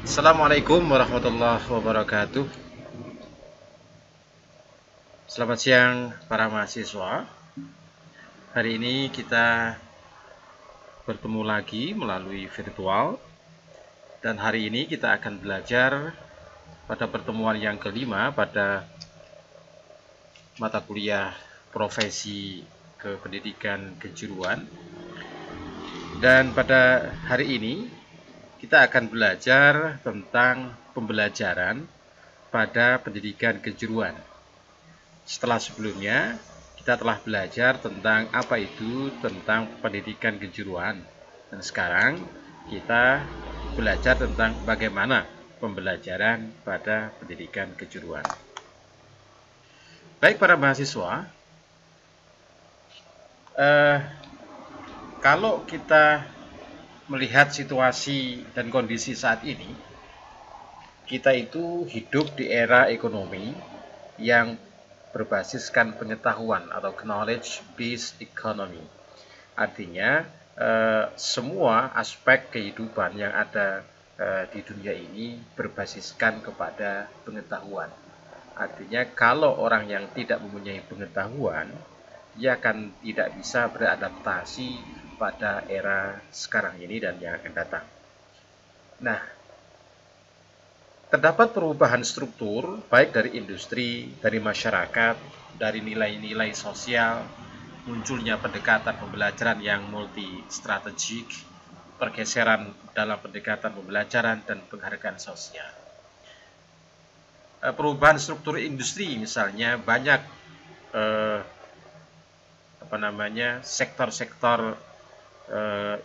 Assalamualaikum warahmatullahi wabarakatuh. Selamat siang para mahasiswa. Hari ini kita bertemu lagi melalui virtual. Dan hari ini kita akan belajar pada pertemuan yang kelima pada mata kuliah profesi kependidikan kejuruan. Dan pada hari ini kita akan belajar tentang pembelajaran pada pendidikan kejuruan. Setelah sebelumnya kita telah belajar tentang apa itu tentang pendidikan kejuruan, dan sekarang kita belajar tentang bagaimana pembelajaran pada pendidikan kejuruan. Baik para mahasiswa, kalau kita melihat situasi dan kondisi saat ini, kita itu hidup di era ekonomi yang berbasiskan pengetahuan atau knowledge based economy. Artinya semua aspek kehidupan yang ada di dunia ini berbasiskan kepada pengetahuan. Artinya kalau orang yang tidak mempunyai pengetahuan, ia akan tidak bisa beradaptasi pada era sekarang ini dan yang akan datang. Nah, terdapat perubahan struktur baik dari industri, dari masyarakat, dari nilai-nilai sosial, munculnya pendekatan pembelajaran yang multi strategik, pergeseran dalam pendekatan pembelajaran dan penghargaan sosial. Perubahan struktur industri misalnya banyak sektor-sektor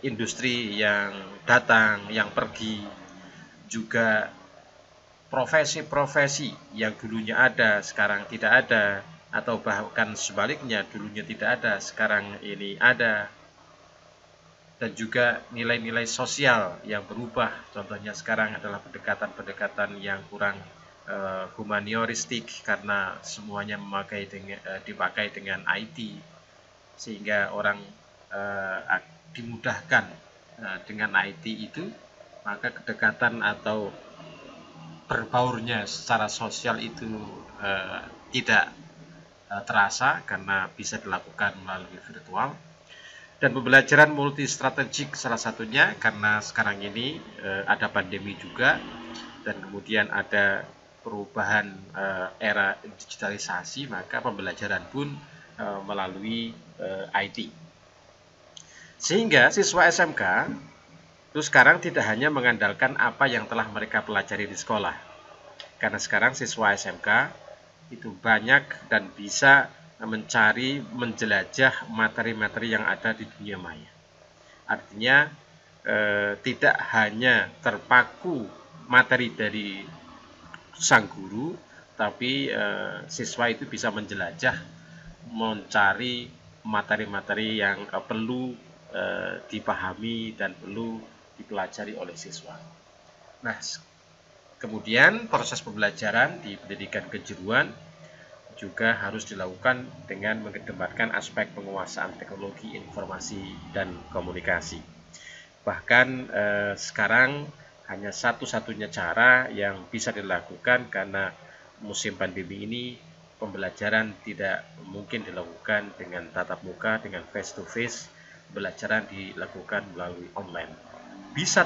industri yang datang, yang pergi, juga profesi-profesi yang dulunya ada sekarang tidak ada, atau bahkan sebaliknya dulunya tidak ada sekarang ini ada, dan juga nilai-nilai sosial yang berubah. Contohnya sekarang adalah pendekatan-pendekatan yang kurang humanioristik karena semuanya dipakai dengan IT, sehingga orang dimudahkan dengan IT itu, maka kedekatan atau berbaurnya secara sosial itu tidak terasa karena bisa dilakukan melalui virtual. Dan pembelajaran multi strategik salah satunya karena sekarang ini ada pandemi juga, dan kemudian ada perubahan era digitalisasi, maka pembelajaran pun melalui IT. Sehingga siswa SMK itu sekarang tidak hanya mengandalkan apa yang telah mereka pelajari di sekolah, karena sekarang siswa SMK itu banyak dan bisa mencari, menjelajah materi-materi yang ada di dunia maya. Artinya tidak hanya terpaku materi dari sang guru, tapi siswa itu bisa menjelajah, mencari materi-materi yang perlu dipahami dan perlu dipelajari oleh siswa. Nah, kemudian proses pembelajaran di pendidikan kejuruan juga harus dilakukan dengan mengedepankan aspek penguasaan teknologi informasi dan komunikasi. Bahkan sekarang hanya satu-satunya cara yang bisa dilakukan karena musim pandemi ini, pembelajaran tidak mungkin dilakukan dengan tatap muka, dengan face to face. Pembelajaran dilakukan melalui online. Bisa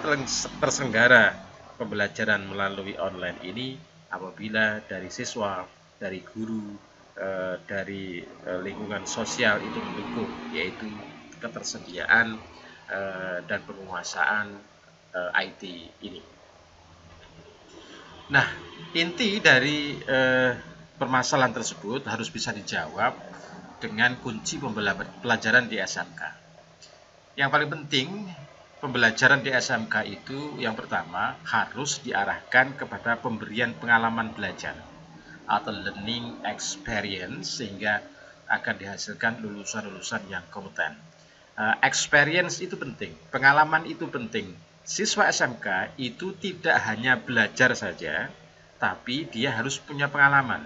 terselenggara pembelajaran melalui online ini apabila dari siswa, dari guru, dari lingkungan sosial itu mendukung, yaitu ketersediaan dan penguasaan IT ini. Nah, inti dari permasalahan tersebut harus bisa dijawab dengan kunci pembelajaran di SMK. Yang paling penting, pembelajaran di SMK itu yang pertama harus diarahkan kepada pemberian pengalaman belajar atau learning experience, sehingga akan dihasilkan lulusan-lulusan yang kompeten. Experience itu penting, pengalaman itu penting. Siswa SMK itu tidak hanya belajar saja, tapi dia harus punya pengalaman.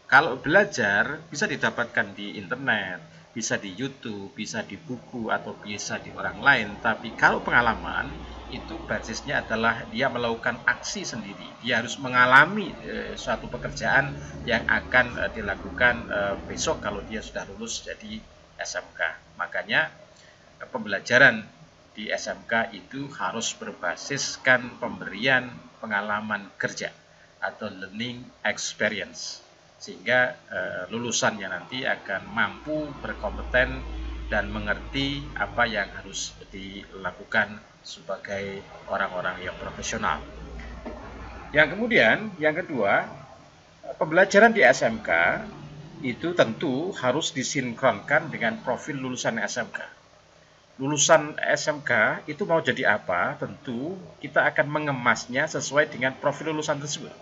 Kalau belajar bisa didapatkan di internet, bisa di YouTube, bisa di buku, atau bisa di orang lain. Tapi kalau pengalaman itu basisnya adalah dia melakukan aksi sendiri. Dia harus mengalami suatu pekerjaan yang akan dilakukan besok kalau dia sudah lulus jadi SMK. Makanya pembelajaran di SMK itu harus berbasiskan pemberian pengalaman kerja atau learning experience, sehingga lulusannya nanti akan mampu, berkompeten, dan mengerti apa yang harus dilakukan sebagai orang-orang yang profesional. Yang kemudian, yang kedua, pembelajaran di SMK itu tentu harus disinkronkan dengan profil lulusan SMK. Lulusan SMK itu mau jadi apa, tentu kita akan mengemasnya sesuai dengan profil lulusan tersebut.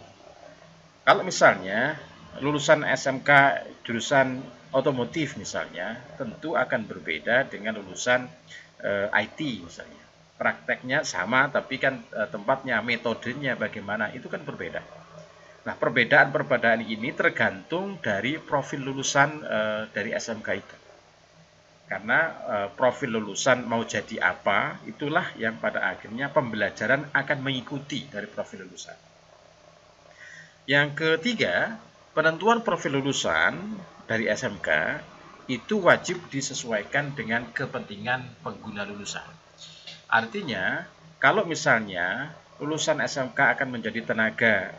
Kalau misalnya lulusan SMK jurusan otomotif misalnya, tentu akan berbeda dengan lulusan IT misalnya. Prakteknya sama, tapi kan tempatnya, metodenya bagaimana, itu kan berbeda. Nah, perbedaan-perbedaan ini tergantung dari profil lulusan dari SMK itu. Karena profil lulusan mau jadi apa, itulah yang pada akhirnya pembelajaran akan mengikuti dari profil lulusan. Yang ketiga, penentuan profil lulusan dari SMK itu wajib disesuaikan dengan kepentingan pengguna lulusan. Artinya, kalau misalnya lulusan SMK akan menjadi tenaga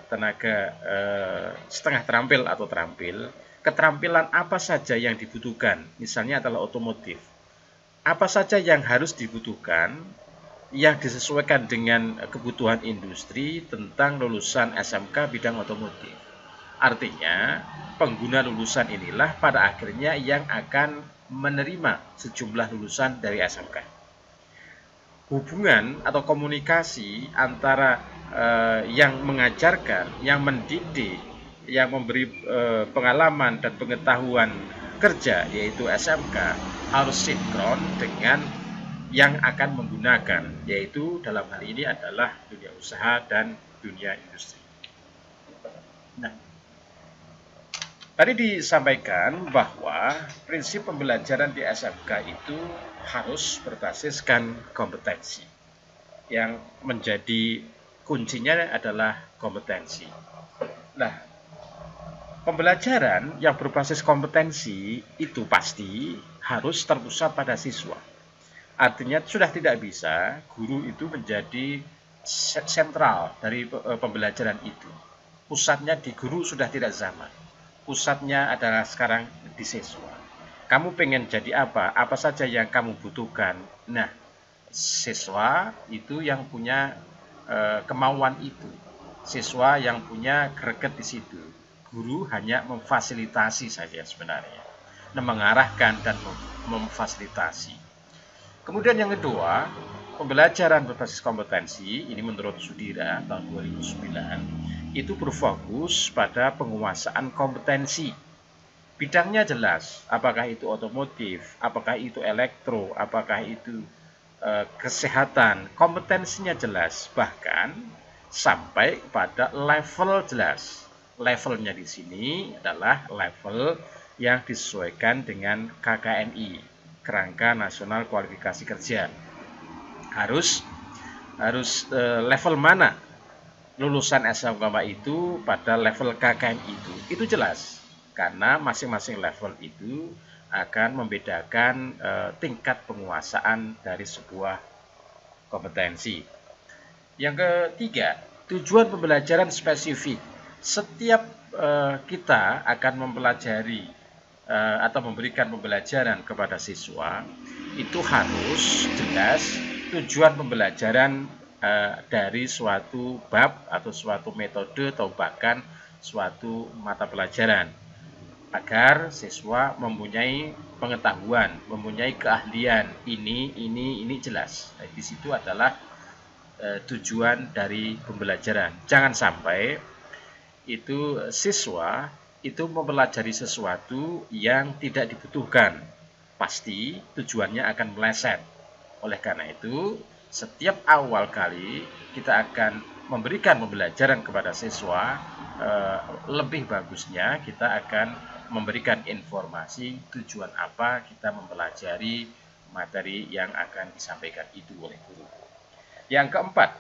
setengah terampil atau terampil, keterampilan apa saja yang dibutuhkan, misalnya adalah otomotif, apa saja yang harus dibutuhkan yang disesuaikan dengan kebutuhan industri tentang lulusan SMK bidang otomotif. Artinya, pengguna lulusan inilah pada akhirnya yang akan menerima sejumlah lulusan dari SMK. Hubungan atau komunikasi antara yang mengajarkan, yang mendidik, yang memberi pengalaman dan pengetahuan kerja, yaitu SMK, harus sinkron dengan yang akan menggunakan, yaitu dalam hal ini adalah dunia usaha dan dunia industri. Nah, tadi disampaikan bahwa prinsip pembelajaran di SMK itu harus berbasiskan kompetensi. Yang menjadi kuncinya adalah kompetensi. Nah, pembelajaran yang berbasis kompetensi itu pasti harus terpusat pada siswa. Artinya sudah tidak bisa guru itu menjadi sentral dari pembelajaran itu. Pusatnya di guru sudah tidak zaman. Pusatnya adalah sekarang di siswa. Kamu pengen jadi apa? Apa saja yang kamu butuhkan? Nah, siswa itu yang punya kemauan itu. Siswa yang punya greget di situ. Guru hanya memfasilitasi saja sebenarnya. Nah, mengarahkan dan memfasilitasi. Kemudian yang kedua, pembelajaran berbasis kompetensi, ini menurut Sudira tahun 2009, itu berfokus pada penguasaan kompetensi. Bidangnya jelas, apakah itu otomotif, apakah itu elektro, apakah itu kesehatan, kompetensinya jelas, bahkan sampai pada level jelas. Levelnya di sini adalah level yang disesuaikan dengan KKNI, Kerangka Nasional Kualifikasi Kerja. Harus level mana lulusan SMK itu pada level KKNI itu jelas, karena masing-masing level itu akan membedakan tingkat penguasaan dari sebuah kompetensi. Yang ketiga, tujuan pembelajaran spesifik. Setiap kita akan mempelajari atau memberikan pembelajaran kepada siswa, itu harus jelas tujuan pembelajaran dari suatu bab atau suatu metode atau bahkan suatu mata pelajaran, agar siswa mempunyai pengetahuan, mempunyai keahlian ini jelas. Nah, di situ adalah tujuan dari pembelajaran. Jangan sampai itu siswa itu mempelajari sesuatu yang tidak dibutuhkan, pasti tujuannya akan meleset. Oleh karena itu, setiap awal kali kita akan memberikan pembelajaran kepada siswa, lebih bagusnya kita akan memberikan informasi tujuan apa kita mempelajari materi yang akan disampaikan itu oleh guru. Yang keempat,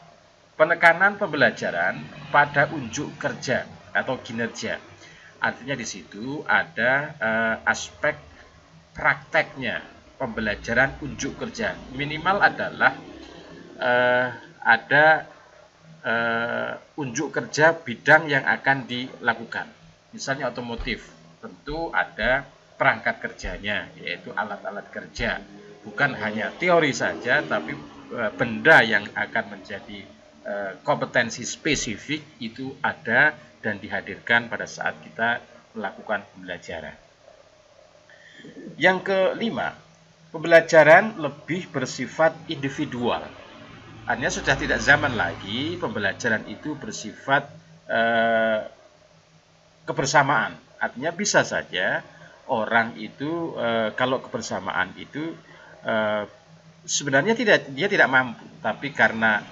penekanan pembelajaran pada unjuk kerja atau kinerja. Artinya di situ ada aspek prakteknya pembelajaran unjuk kerja. Minimal adalah ada unjuk kerja bidang yang akan dilakukan. Misalnya otomotif, tentu ada perangkat kerjanya, yaitu alat-alat kerja. Bukan hanya teori saja, tapi benda yang akan menjadi kompetensi spesifik itu ada dan dihadirkan pada saat kita melakukan pembelajaran. Yang kelima, pembelajaran lebih bersifat individual. Artinya sudah tidak zaman lagi pembelajaran itu bersifat kebersamaan. Artinya bisa saja orang itu kalau kebersamaan itu sebenarnya dia tidak mampu, tapi karena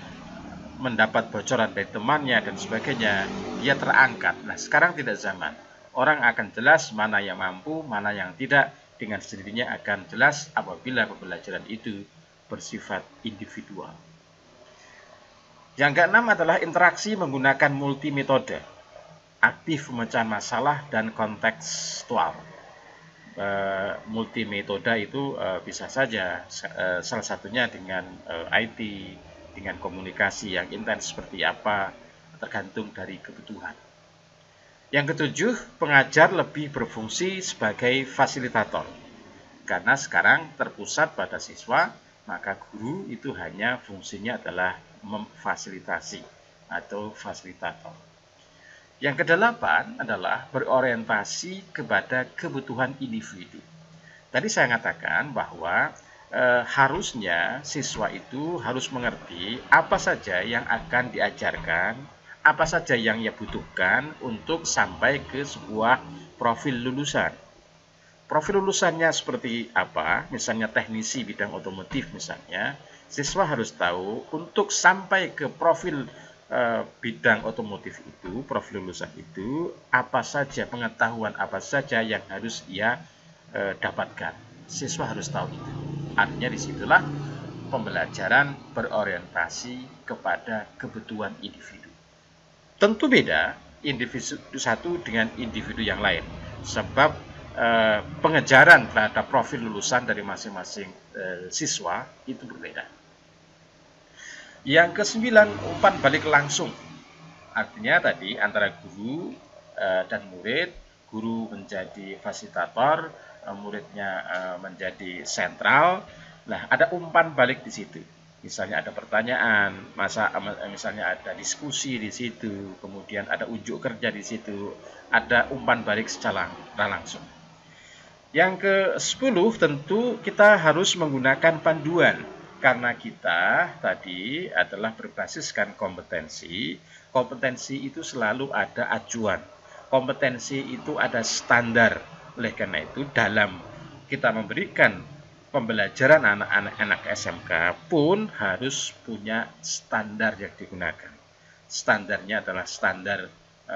mendapat bocoran dari temannya dan sebagainya, dia terangkat. Nah, sekarang tidak zaman. Orang akan jelas mana yang mampu, mana yang tidak, dengan sendirinya akan jelas apabila pembelajaran itu bersifat individual. Yang keenam adalah interaksi menggunakan multimetode, aktif pemecahan masalah dan kontekstual. Multimetode itu bisa saja salah satunya dengan IT, dengan komunikasi yang intens seperti apa, tergantung dari kebutuhan. Yang ketujuh, pengajar lebih berfungsi sebagai fasilitator. Karena sekarang terpusat pada siswa, maka guru itu hanya fungsinya adalah memfasilitasi atau fasilitator. Yang kedelapan adalah berorientasi kepada kebutuhan individu. Tadi saya katakan bahwa harusnya siswa itu harus mengerti apa saja yang akan diajarkan, apa saja yang ia butuhkan untuk sampai ke sebuah profil lulusan. Profil lulusannya seperti apa, misalnya teknisi bidang otomotif misalnya, siswa harus tahu untuk sampai ke profil bidang otomotif itu, profil lulusan itu, apa saja pengetahuan apa saja yang harus ia dapatkan. Siswa harus tahu itu. Artinya disitulah pembelajaran berorientasi kepada kebutuhan individu. Tentu beda individu satu dengan individu yang lain, sebab pengejaran terhadap profil lulusan dari masing-masing siswa itu berbeda. Yang kesembilan, umpan balik langsung. Artinya tadi antara guru dan murid, guru menjadi fasilitator, muridnya menjadi sentral. Nah, ada umpan balik di situ. Misalnya ada pertanyaan, misalnya ada diskusi di situ, kemudian ada unjuk kerja di situ, ada umpan balik secara langsung. Yang ke-10 tentu kita harus menggunakan panduan, karena kita tadi adalah berbasiskan kompetensi. Kompetensi itu selalu ada acuan, kompetensi itu ada standar. Oleh karena itu dalam kita memberikan pembelajaran anak-anak SMK pun harus punya standar yang digunakan. Standarnya adalah standar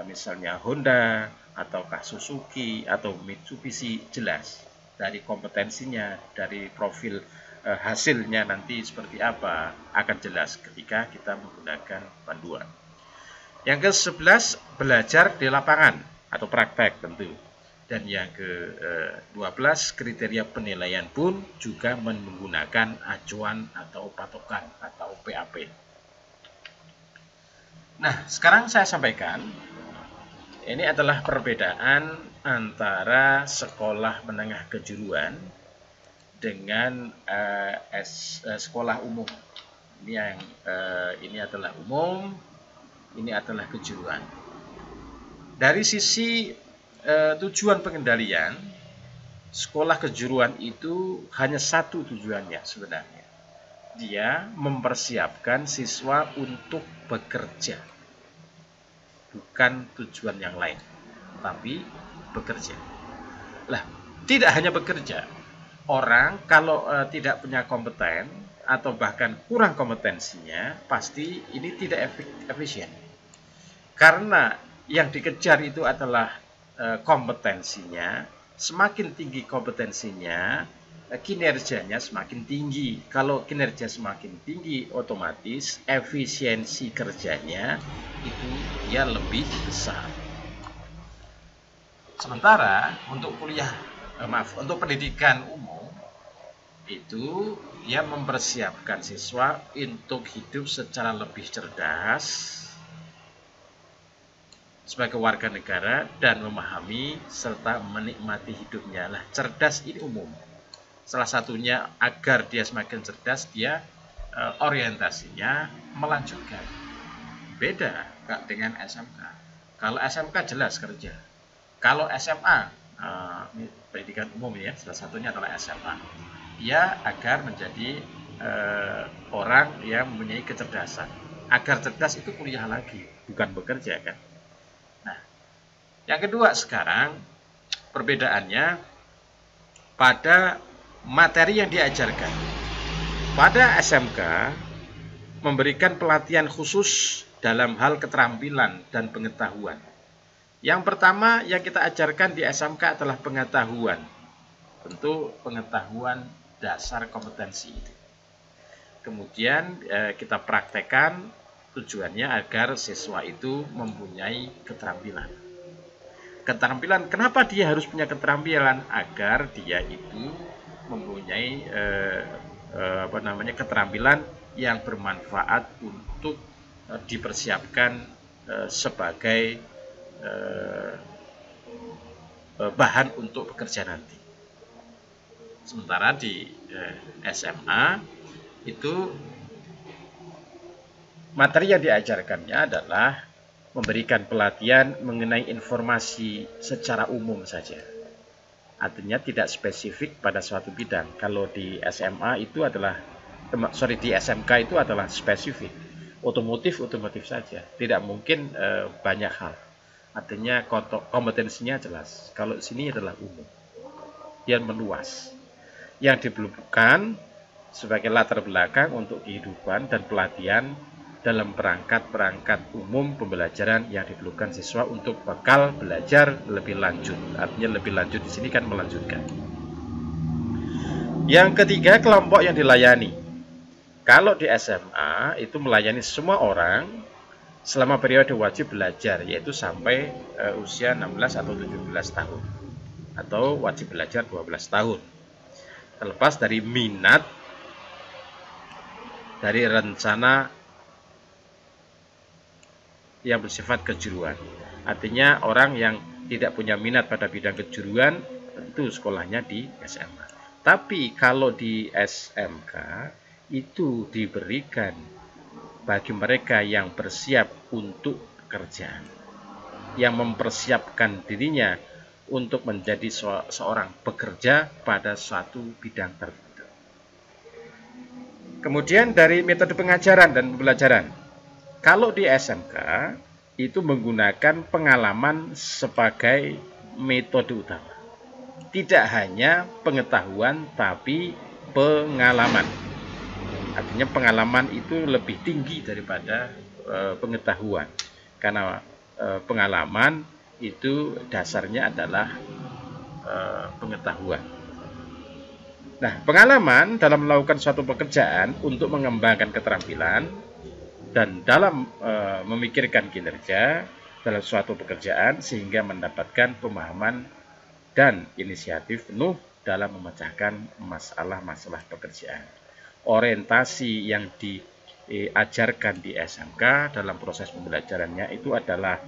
misalnya Honda ataukah Suzuki atau Mitsubishi, jelas dari kompetensinya, dari profil hasilnya nanti seperti apa akan jelas ketika kita menggunakan panduan. Yang ke-11, belajar di lapangan atau praktek tentu. Dan yang ke-12, kriteria penilaian pun juga menggunakan acuan atau patokan atau PAP. Nah, sekarang saya sampaikan ini adalah perbedaan antara sekolah menengah kejuruan dengan sekolah umum. Ini adalah umum, ini adalah kejuruan. Dari sisi tujuan pengendalian, sekolah kejuruan itu hanya satu tujuannya sebenarnya. Dia mempersiapkan siswa untuk bekerja. Bukan tujuan yang lain, tapi bekerja. Lah, tidak hanya bekerja. Orang kalau tidak punya kompeten atau bahkan kurang kompetensinya, pasti ini tidak efisien. Karena yang dikejar itu adalah kompetensinya. Semakin tinggi kompetensinya, kinerjanya semakin tinggi. Kalau kinerja semakin tinggi, otomatis efisiensi kerjanya itu dia lebih besar. Sementara untuk untuk pendidikan umum itu dia mempersiapkan siswa untuk hidup secara lebih cerdas sebagai warga negara dan memahami serta menikmati hidupnya. Lah, cerdas ini umum. Salah satunya agar dia semakin cerdas, dia orientasinya melanjutkan. Beda dengan SMK. Kalau SMK jelas kerja. Kalau SMA, ini pendidikan umum ya, salah satunya adalah SMA. Dia agar menjadi orang yang mempunyai kecerdasan. Agar cerdas itu kuliah lagi, bukan bekerja kan. Nah, yang kedua sekarang perbedaannya pada materi yang diajarkan. Pada SMK memberikan pelatihan khusus dalam hal keterampilan dan pengetahuan. Yang pertama yang kita ajarkan di SMK adalah pengetahuan. Tentu pengetahuan dasar kompetensi itu. Kemudian kita praktekkan, tujuannya agar siswa itu mempunyai keterampilan. Keterampilan, kenapa dia harus punya keterampilan? Agar dia itu mempunyai keterampilan yang bermanfaat untuk dipersiapkan sebagai bahan untuk bekerja nanti. Sementara di SMA itu materi yang diajarkannya adalah memberikan pelatihan mengenai informasi secara umum saja. Artinya tidak spesifik pada suatu bidang. Kalau di SMA itu adalah di SMK itu adalah spesifik. Otomotif saja. Tidak mungkin banyak hal. Artinya kompetensinya jelas. Kalau sini adalah umum. Dia meluas. Yang diperlukan sebagai latar belakang untuk kehidupan dan pelatihan dalam perangkat-perangkat umum pembelajaran yang diperlukan siswa untuk bakal belajar lebih lanjut. Artinya lebih lanjut di sini kan melanjutkan. Yang ketiga, kelompok yang dilayani. Kalau di SMA itu melayani semua orang selama periode wajib belajar, yaitu sampai usia 16 atau 17 tahun. Atau wajib belajar 12 tahun. Terlepas dari minat, dari rencana yang bersifat kejuruan. Artinya orang yang tidak punya minat pada bidang kejuruan, tentu sekolahnya di SMA. Tapi kalau di SMK, itu diberikan bagi mereka yang bersiap untuk pekerjaan, yang mempersiapkan dirinya untuk menjadi seorang pekerja pada suatu bidang tertentu. Kemudian dari metode pengajaran dan pembelajaran. Kalau di SMK itu menggunakan pengalaman sebagai metode utama. Tidak hanya pengetahuan tapi pengalaman. Artinya pengalaman itu lebih tinggi daripada pengetahuan. Karena pengalaman itu dasarnya adalah pengetahuan. Nah, pengalaman dalam melakukan suatu pekerjaan untuk mengembangkan keterampilan dan dalam memikirkan kinerja dalam suatu pekerjaan sehingga mendapatkan pemahaman dan inisiatif penuh dalam memecahkan masalah-masalah pekerjaan. Orientasi yang diajarkan di SMK dalam proses pembelajarannya itu adalah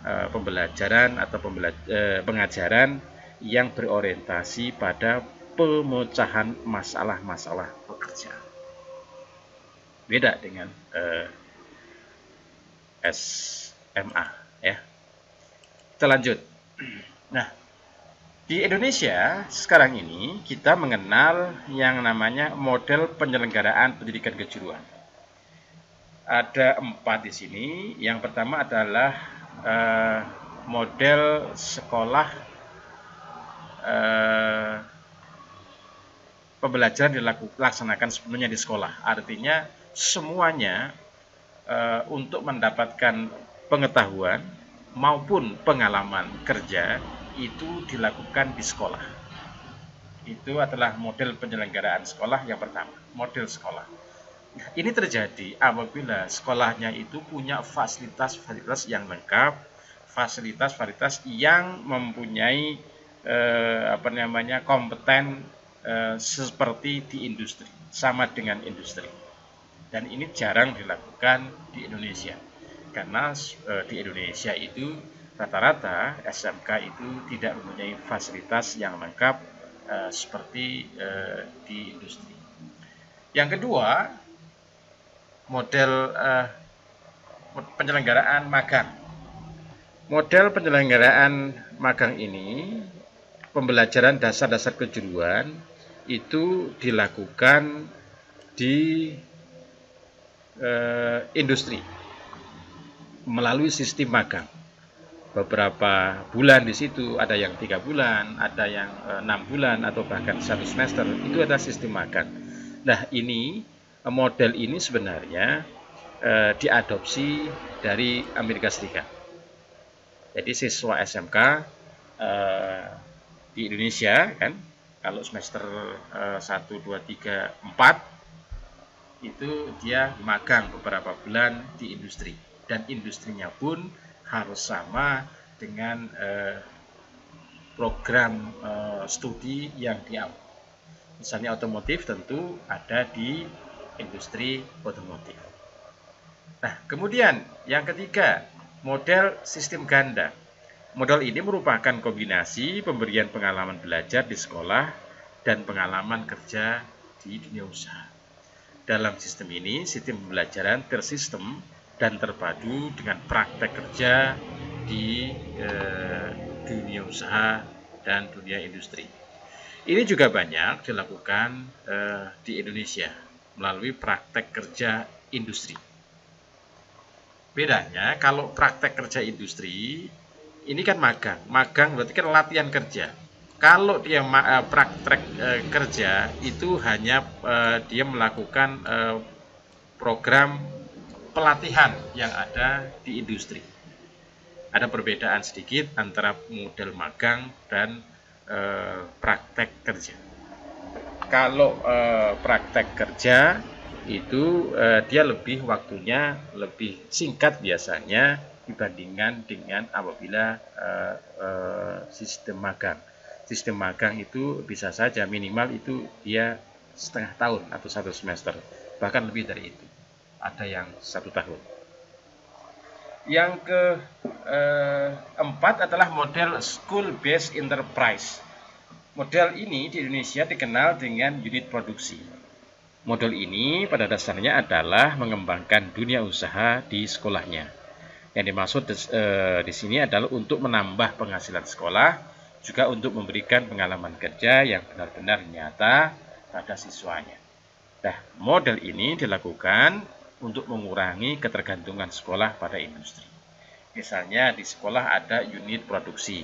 pembelajaran atau pengajaran yang berorientasi pada pemecahan masalah-masalah pekerjaan. Beda dengan SMA ya. Kita lanjut. Nah, di Indonesia sekarang ini kita mengenal yang namanya model penyelenggaraan pendidikan kejuruan. Ada 4 di sini. Yang pertama adalah model sekolah pembelajaran dilaksanakan sepenuhnya di sekolah. Artinya semuanya untuk mendapatkan pengetahuan maupun pengalaman kerja itu dilakukan di sekolah. Itu adalah model penyelenggaraan sekolah yang pertama, model sekolah. Nah, ini terjadi apabila sekolahnya itu punya fasilitas-fasilitas yang lengkap, fasilitas-fasilitas yang mempunyai kompeten seperti di industri, sama dengan industri. Dan ini jarang dilakukan di Indonesia, karena di Indonesia itu rata-rata SMK itu tidak mempunyai fasilitas yang lengkap seperti di industri. Yang kedua, model penyelenggaraan magang. Model penyelenggaraan magang ini, pembelajaran dasar-dasar kejuruan itu dilakukan di industri melalui sistem magang. Beberapa bulan di situ, ada yang 3 bulan, ada yang 6 bulan, atau bahkan 1 semester, itu adalah sistem magang. Nah, ini model ini sebenarnya diadopsi dari Amerika Serikat. Jadi siswa SMK di Indonesia kan, kalau semester 1, 2, 3, 4 itu dia magang beberapa bulan di industri, dan industrinya pun harus sama dengan program studi yang diambil. Misalnya otomotif, tentu ada di industri otomotif. Nah, kemudian yang ketiga, model sistem ganda. Model ini merupakan kombinasi pemberian pengalaman belajar di sekolah dan pengalaman kerja di dunia usaha. Dalam sistem ini, sistem pembelajaran tersistem dan terpadu dengan praktek kerja di dunia usaha dan dunia industri. Ini juga banyak dilakukan di Indonesia melalui praktek kerja industri. Bedanya, kalau praktek kerja industri ini kan magang. Magang berarti kan latihan kerja. Kalau dia praktek kerja itu hanya dia melakukan program pelatihan yang ada di industri. Ada perbedaan sedikit antara model magang dan praktek kerja. Kalau praktek kerja itu dia waktunya lebih singkat biasanya dibandingkan dengan apabila sistem magang. Sistem magang itu bisa saja minimal itu dia setengah tahun atau 1 semester, bahkan lebih dari itu. Ada yang 1 tahun. Yang keempat adalah model school based enterprise. Model ini di Indonesia dikenal dengan unit produksi. Model ini pada dasarnya adalah mengembangkan dunia usaha di sekolahnya. Yang dimaksud di sini adalah untuk menambah penghasilan sekolah, juga untuk memberikan pengalaman kerja yang benar-benar nyata pada siswanya. Nah, model ini dilakukan untuk mengurangi ketergantungan sekolah pada industri. Misalnya di sekolah ada unit produksi,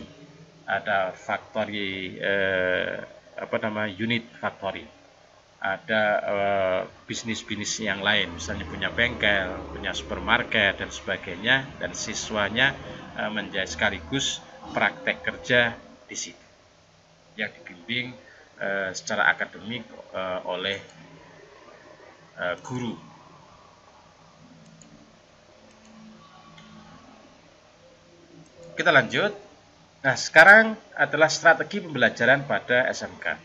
ada factory, unit factory, ada bisnis-bisnis yang lain, misalnya punya bengkel, punya supermarket dan sebagainya, dan siswanya menjadi sekaligus praktek kerja di situ, yang dibimbing secara akademik oleh guru. Kita lanjut. Nah, sekarang adalah strategi pembelajaran pada SMK.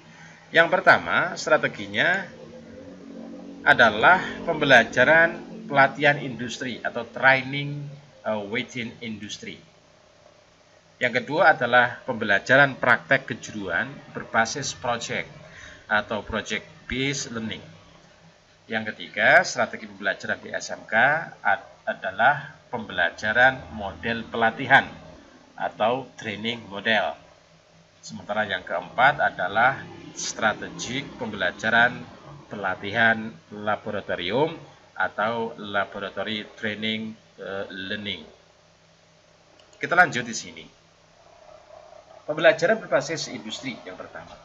Yang pertama, strateginya adalah pembelajaran pelatihan industri atau training within industry. Yang kedua adalah pembelajaran praktek kejuruan berbasis project atau project based learning. Yang ketiga, strategi pembelajaran di SMK adalah pembelajaran model pelatihan atau training model. Sementara yang keempat adalah strategi pembelajaran pelatihan laboratorium atau laboratory training learning. Kita lanjut di sini. Pembelajaran berbasis industri yang pertama.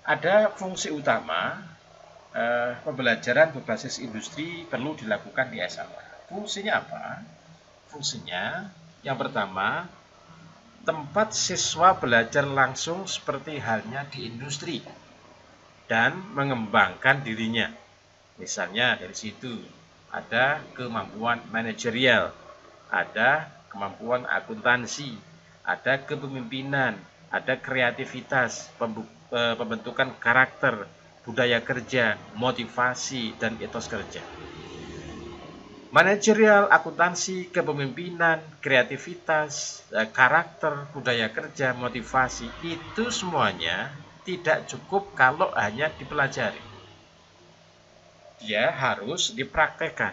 Ada fungsi utama pembelajaran berbasis industri perlu dilakukan di SMK. Fungsinya apa? Fungsinya yang pertama, tempat siswa belajar langsung seperti halnya di industri dan mengembangkan dirinya. Misalnya dari situ ada kemampuan manajerial, ada kemampuan akuntansi, ada kepemimpinan, ada kreativitas, pembentukan karakter, budaya kerja, motivasi, dan etos kerja. Manajerial, akuntansi, kepemimpinan, kreativitas, karakter, budaya kerja, motivasi, itu semuanya tidak cukup kalau hanya dipelajari. Dia harus dipraktekkan.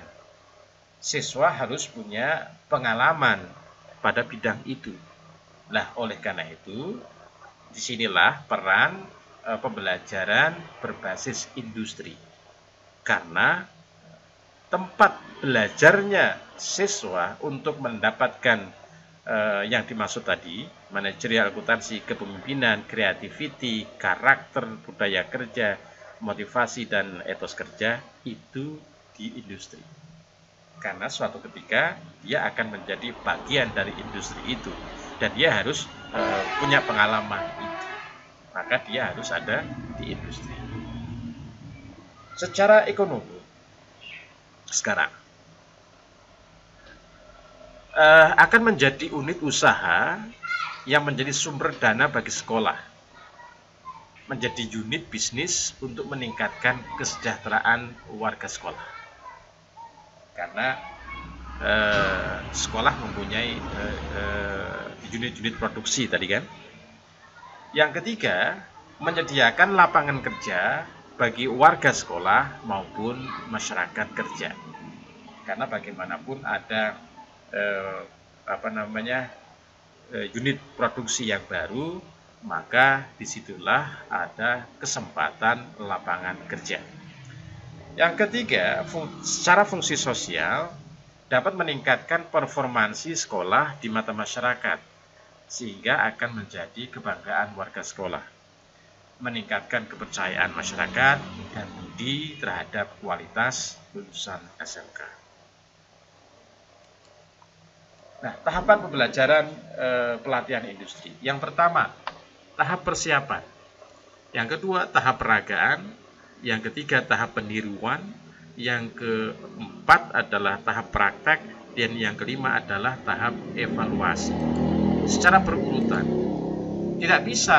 Siswa harus punya pengalaman pada bidang itu. Nah, oleh karena itu, disinilah peran pembelajaran berbasis industri. Karena tempat belajarnya siswa untuk mendapatkan yang dimaksud tadi, manajerial, akuntansi, kepemimpinan, kreativiti, karakter, budaya kerja, motivasi, dan etos kerja, itu di industri. Karena suatu ketika dia akan menjadi bagian dari industri itu, dan dia harus punya pengalaman itu. Maka dia harus ada di industri. Secara ekonomi, sekarang akan menjadi unit usaha yang menjadi sumber dana bagi sekolah, menjadi unit bisnis untuk meningkatkan kesejahteraan warga sekolah. Karena sekolah mempunyai unit-unit produksi tadi kan. Yang ketiga, menyediakan lapangan kerja bagi warga sekolah maupun masyarakat kerja. Karena bagaimanapun ada unit produksi yang baru, maka disitulah ada kesempatan lapangan kerja. Yang ketiga, secara fungsi sosial dapat meningkatkan performansi sekolah di mata masyarakat, sehingga akan menjadi kebanggaan warga sekolah, meningkatkan kepercayaan masyarakat dan budi terhadap kualitas lulusan SMK. Nah, tahapan pembelajaran pelatihan industri. Yang pertama, tahap persiapan. Yang kedua, tahap peragaan. Yang ketiga, tahap peniruan. Yang keempat adalah tahap praktek. Dan yang kelima adalah tahap evaluasi. Secara berurutan. Tidak bisa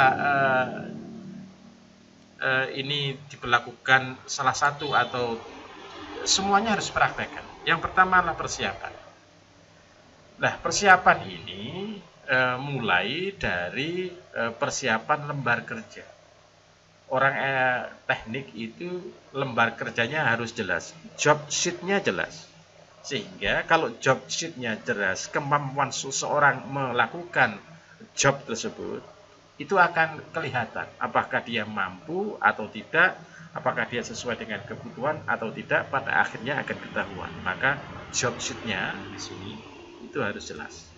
ini diberlakukan salah satu atau semuanya harus praktekkan. Yang pertama adalah persiapan. Nah, persiapan ini mulai dari persiapan lembar kerja. Orang teknik itu lembar kerjanya harus jelas, job sheet-nya jelas. Sehingga kalau job sheet-nya jelas, kemampuan seseorang melakukan job tersebut, itu akan kelihatan apakah dia mampu atau tidak, apakah dia sesuai dengan kebutuhan atau tidak, pada akhirnya akan ketahuan. Maka job sheet-nya di sini itu harus jelas.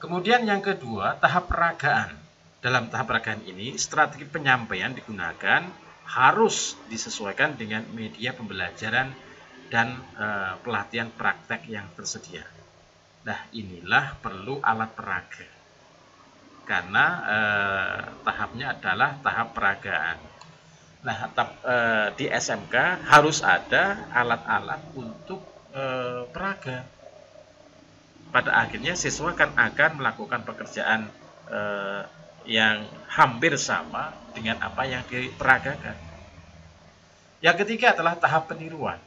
Kemudian yang kedua, tahap peragaan. Dalam tahap peragaan ini, strategi penyampaian digunakan harus disesuaikan dengan media pembelajaran dan pelatihan praktek yang tersedia. Nah, inilah perlu alat peraga. Karena tahapnya adalah tahap peragaan. Nah, di SMK harus ada alat-alat untuk peraga. Pada akhirnya siswa akan melakukan pekerjaan yang hampir sama dengan apa yang diperagakan. Yang ketiga adalah tahap peniruan.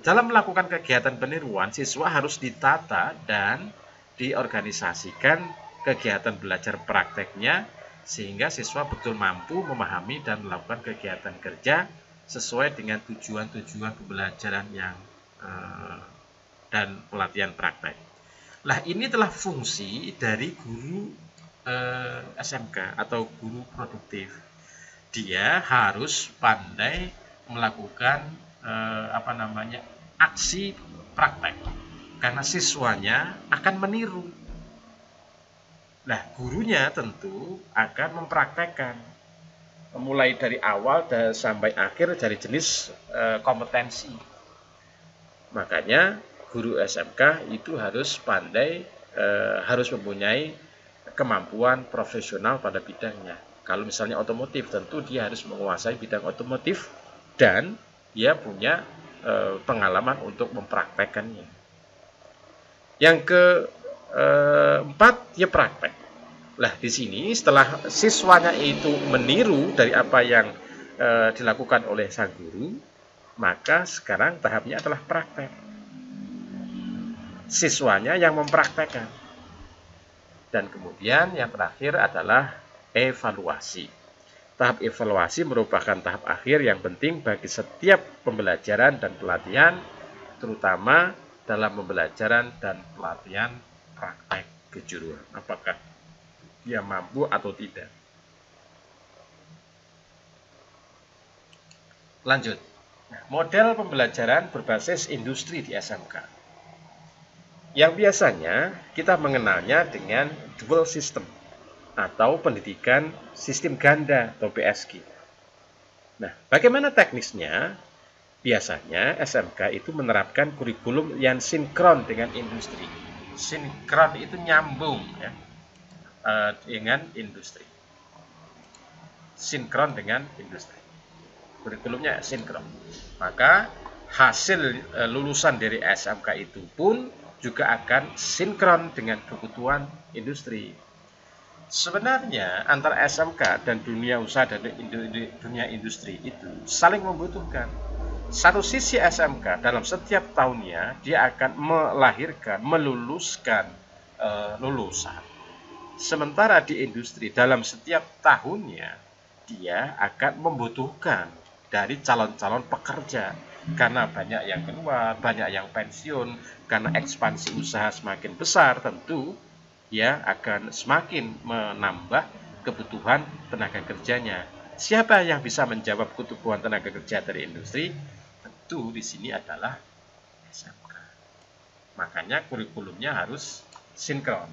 Dalam melakukan kegiatan peniruan, siswa harus ditata dan diorganisasikan kegiatan belajar prakteknya sehingga siswa betul mampu memahami dan melakukan kegiatan kerja sesuai dengan tujuan-tujuan pembelajaran yang dan pelatihan praktek. Nah, ini adalah fungsi dari guru SMK atau guru produktif. Dia harus pandai melakukan aksi praktek, karena siswanya akan meniru. Nah, gurunya tentu akan mempraktekkan mulai dari awal dan sampai akhir dari jenis kompetensi. Makanya guru SMK itu harus pandai harus mempunyai kemampuan profesional pada bidangnya. Kalau misalnya otomotif, tentu dia harus menguasai bidang otomotif dan dia punya pengalaman untuk mempraktekkannya. Yang keempat, dia praktek. Lah di sini setelah siswanya itu meniru dari apa yang dilakukan oleh sang guru, maka sekarang tahapnya adalah praktek. Siswanya yang mempraktekkan. Dan kemudian yang terakhir adalah evaluasi. Tahap evaluasi merupakan tahap akhir yang penting bagi setiap pembelajaran dan pelatihan, terutama dalam pembelajaran dan pelatihan praktek kejuruan. Apakah dia mampu atau tidak? Lanjut. Model pembelajaran berbasis industri di SMK. Yang biasanya kita mengenalnya dengan dual system atau pendidikan sistem ganda atau PSG. Nah, bagaimana teknisnya? Biasanya SMK itu menerapkan kurikulum yang sinkron dengan industri. Sinkron itu nyambung ya, dengan industri. Sinkron dengan industri. Kurikulumnya sinkron. Maka hasil lulusan dari SMK itu pun juga akan sinkron dengan kebutuhan industri. Sebenarnya antara SMK dan dunia usaha dan dunia industri itu saling membutuhkan. Satu sisi SMK dalam setiap tahunnya dia akan melahirkan, meluluskan lulusan. Sementara di industri dalam setiap tahunnya dia akan membutuhkan dari calon-calon pekerja. Karena banyak yang keluar, banyak yang pensiun, karena ekspansi usaha semakin besar, tentu ya akan semakin menambah kebutuhan tenaga kerjanya. Siapa yang bisa menjawab kebutuhan tenaga kerja dari industri? Tentu di sini adalah SMK. Makanya kurikulumnya harus sinkron.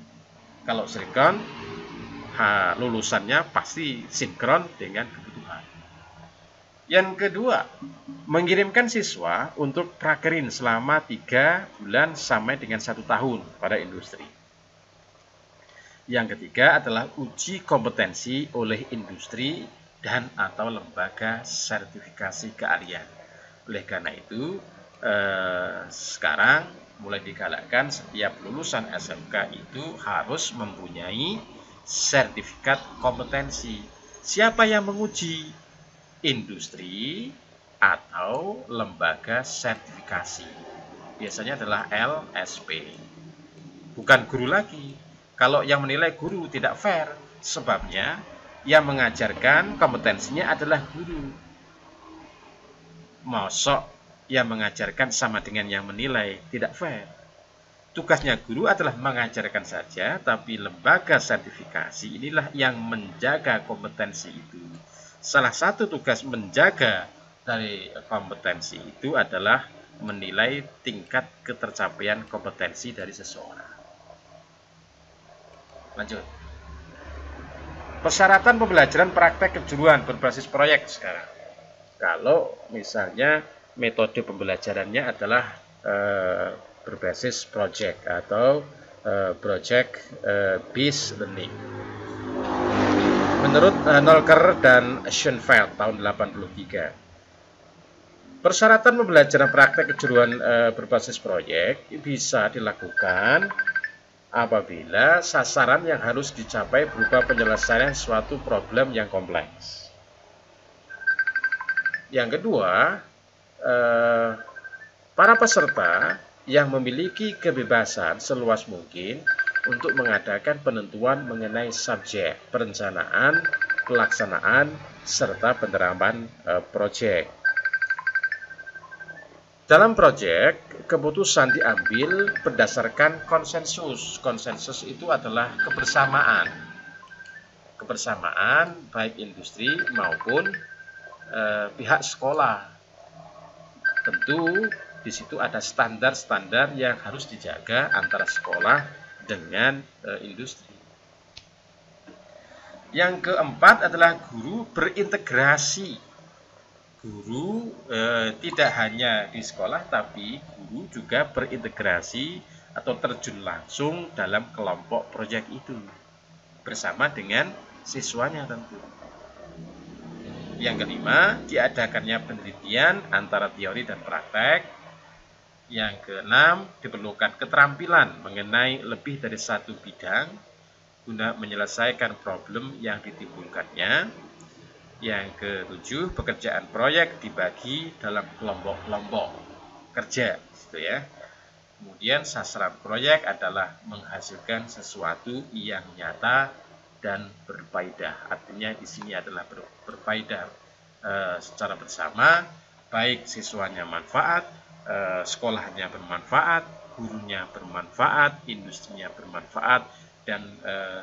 Kalau sinkron, lulusannya pasti sinkron dengan kebutuhan. Yang kedua, mengirimkan siswa untuk prakerin selama 3 bulan sampai dengan 1 tahun pada industri. Yang ketiga adalah uji kompetensi oleh industri dan atau lembaga sertifikasi keahlian. Oleh karena itu, sekarang mulai digalakkan setiap lulusan SMK itu harus mempunyai sertifikat kompetensi. Siapa yang menguji? Industri atau lembaga sertifikasi. Biasanya adalah LSP. Bukan guru lagi. Kalau yang menilai guru tidak fair, sebabnya yang mengajarkan kompetensinya adalah guru. Mosok yang mengajarkan sama dengan yang menilai, tidak fair. Tugasnya guru adalah mengajarkan saja, tapi lembaga sertifikasi inilah yang menjaga kompetensi itu. Salah satu tugas menjaga dari kompetensi itu adalah menilai tingkat ketercapaian kompetensi dari seseorang. Lanjut. Persyaratan pembelajaran praktek kejuruan berbasis proyek sekarang. Kalau misalnya metode pembelajarannya adalah berbasis project atau project based learning. Menurut Nolker dan Schoenfeld tahun 83, persyaratan pembelajaran praktek kejuruan berbasis proyek bisa dilakukan apabila sasaran yang harus dicapai berupa penyelesaian suatu problem yang kompleks. Yang kedua, para peserta yang memiliki kebebasan seluas mungkin untuk mengadakan penentuan mengenai subjek, perencanaan, pelaksanaan, serta penerapan proyek. Dalam proyek, keputusan diambil berdasarkan konsensus. Konsensus itu adalah kebersamaan. Kebersamaan baik industri maupun pihak sekolah. Tentu di situ ada standar-standar yang harus dijaga antara sekolah dengan industri. Yang keempat adalah guru berintegrasi. Guru tidak hanya di sekolah, tapi guru juga berintegrasi atau terjun langsung dalam kelompok proyek itu bersama dengan siswanya tentu. Yang kelima, diadakannya penelitian antara teori dan praktek. Yang keenam, diperlukan keterampilan mengenai lebih dari satu bidang guna menyelesaikan problem yang ditimbulkannya. Yang ketujuh, pekerjaan proyek dibagi dalam kelompok-kelompok kerja, gitu ya. Kemudian sasaran proyek adalah menghasilkan sesuatu yang nyata dan berfaedah. Artinya di sini adalah berfaedah secara bersama, baik siswanya manfaat, sekolahnya bermanfaat, gurunya bermanfaat, industrinya bermanfaat, dan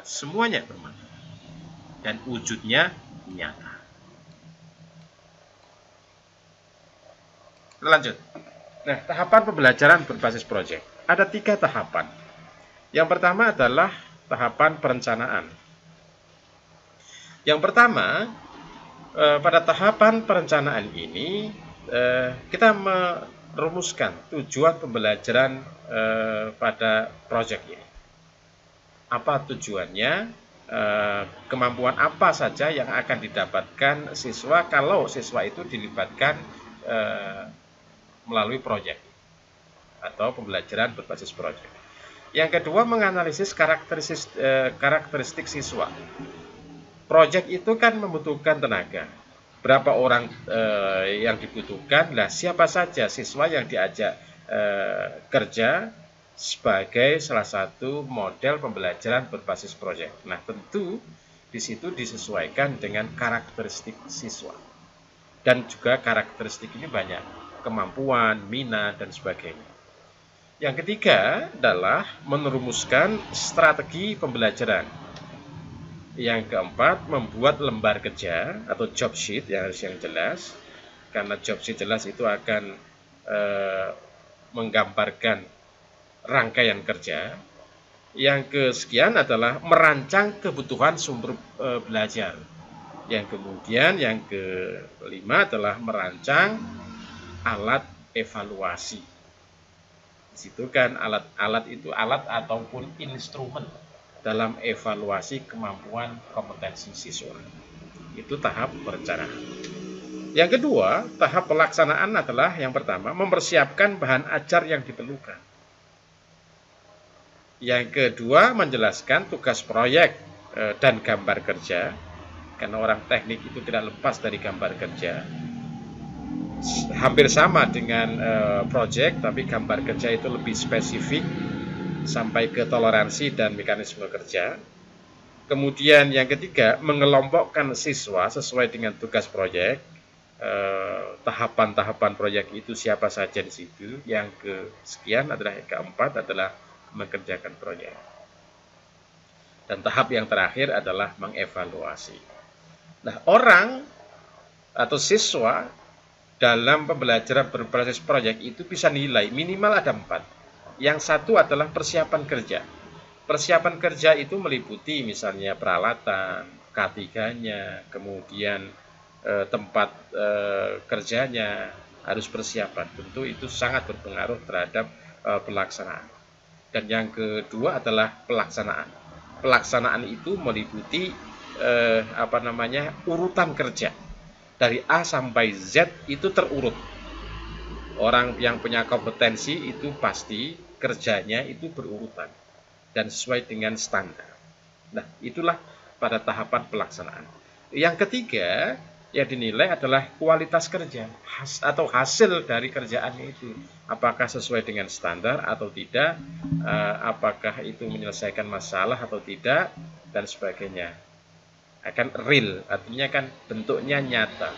semuanya bermanfaat. Dan wujudnya nyata. Lanjut. Nah, tahapan pembelajaran berbasis proyek. Ada 3 tahapan. Yang pertama adalah tahapan perencanaan. Yang pertama, pada tahapan perencanaan ini, kita merumuskan tujuan pembelajaran pada proyek ini. Apa tujuannya? Kemampuan apa saja yang akan didapatkan siswa kalau siswa itu dilibatkan melalui proyek atau pembelajaran berbasis proyek. Yang kedua, menganalisis karakteristik siswa. Proyek itu kan membutuhkan tenaga. Berapa orang yang dibutuhkan? Nah, siapa saja siswa yang diajak kerja sebagai salah satu model pembelajaran berbasis proyek. Nah, tentu di situ disesuaikan dengan karakteristik siswa. Dan juga karakteristik ini banyak, kemampuan, minat, dan sebagainya. Yang ketiga adalah merumuskan strategi pembelajaran. Yang keempat, membuat lembar kerja atau job sheet yang jelas. Karena job sheet jelas itu akan menggambarkan rangkaian kerja. Yang kesekian adalah merancang kebutuhan sumber belajar. Yang kemudian yang kelima adalah merancang alat evaluasi. Di situ kan alat itu alat ataupun instrumen dalam evaluasi kemampuan kompetensi siswa. Itu tahap perencanaan. Yang kedua, tahap pelaksanaan adalah yang pertama, mempersiapkan bahan ajar yang diperlukan. Yang kedua, menjelaskan tugas proyek dan gambar kerja. Karena orang teknik itu tidak lepas dari gambar kerja. Hampir sama dengan proyek, tapi gambar kerja itu lebih spesifik sampai ke toleransi dan mekanisme kerja. Kemudian yang ketiga, mengelompokkan siswa sesuai dengan tugas proyek. Tahapan-tahapan proyek itu siapa saja di situ. Yang kesekian adalah yang keempat adalah mengerjakan proyek. Dan tahap yang terakhir adalah mengevaluasi. Nah, orang atau siswa dalam pembelajaran berbasis proyek itu bisa nilai minimal ada 4. Yang satu adalah persiapan kerja. Persiapan kerja itu meliputi misalnya peralatan, K3-nya, kemudian tempat kerjanya harus persiapan. Tentu itu sangat berpengaruh terhadap pelaksanaan. Dan yang kedua adalah pelaksanaan. Pelaksanaan itu meliputi urutan kerja. Dari A sampai Z itu terurut. Orang yang punya kompetensi itu pasti kerjanya itu berurutan dan sesuai dengan standar. Nah, itulah pada tahapan pelaksanaan. Yang ketiga yang dinilai adalah kualitas kerja atau hasil dari kerjaannya itu. Apakah sesuai dengan standar atau tidak, apakah itu menyelesaikan masalah atau tidak, dan sebagainya. Akan real, artinya kan bentuknya nyata.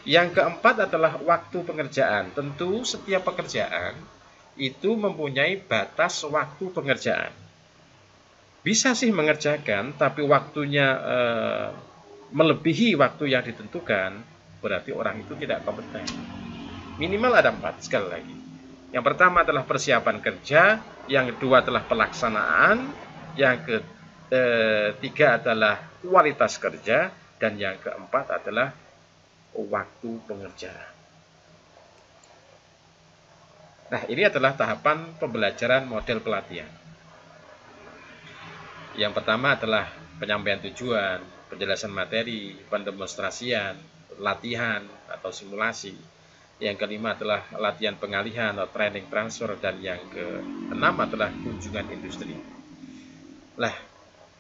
Yang keempat adalah waktu pengerjaan. Tentu setiap pekerjaan itu mempunyai batas waktu pengerjaan. Bisa sih mengerjakan, tapi waktunya melebihi waktu yang ditentukan, berarti orang itu tidak kompeten. Minimal ada 4 sekali lagi. Yang pertama adalah persiapan kerja, yang kedua adalah pelaksanaan, yang ketiga adalah kualitas kerja, dan yang keempat adalah waktu pengerjaan. Nah, ini adalah tahapan pembelajaran model pelatihan. Yang pertama adalah penyampaian tujuan, penjelasan materi, pendemonstrasian, latihan atau simulasi. Yang kelima adalah latihan pengalihan atau training transfer, dan yang keenam adalah kunjungan industri. Nah,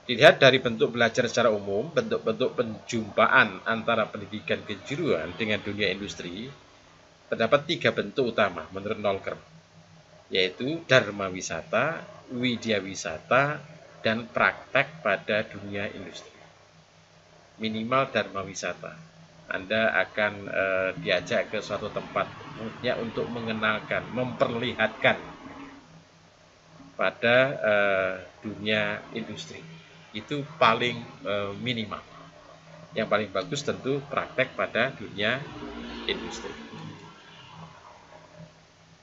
dilihat dari bentuk belajar secara umum, bentuk-bentuk penjumpaan antara pendidikan kejuruan dengan dunia industri, terdapat 3 bentuk utama menurut Nolker, yaitu Dharma Wisata, Widya Wisata, dan praktek pada dunia industri. Minimal Dharma Wisata. Anda akan diajak ke suatu tempat untuk mengenalkan, memperlihatkan pada dunia industri. Itu paling minimal. Yang paling bagus tentu praktek pada dunia industri.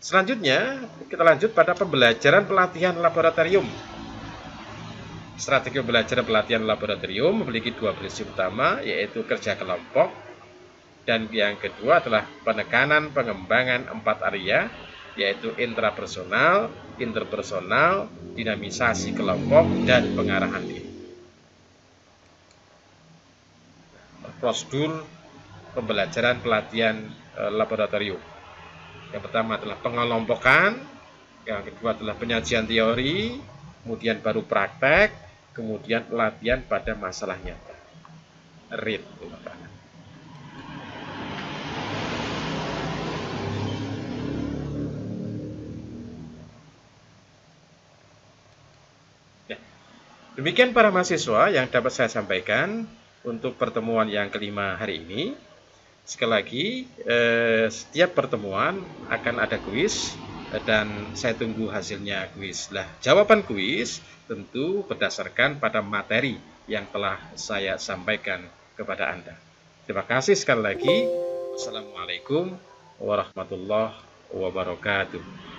Selanjutnya, kita lanjut pada pembelajaran pelatihan laboratorium. Strategi pembelajaran pelatihan laboratorium memiliki 2 prinsip utama, yaitu kerja kelompok, dan yang kedua adalah penekanan pengembangan 4 area, yaitu intrapersonal, interpersonal, dinamisasi kelompok, dan pengarahan diri. Prosedur pembelajaran pelatihan laboratorium. Yang pertama adalah pengelompokan, yang kedua adalah penyajian teori, kemudian baru praktek, kemudian pelatihan pada masalah nyata. Read. Demikian para mahasiswa yang dapat saya sampaikan untuk pertemuan yang kelima hari ini. Sekali lagi, setiap pertemuan akan ada kuis dan saya tunggu hasilnya kuis. Nah, jawaban kuis tentu berdasarkan pada materi yang telah saya sampaikan kepada Anda. Terima kasih sekali lagi. Wassalamualaikum warahmatullahi wabarakatuh.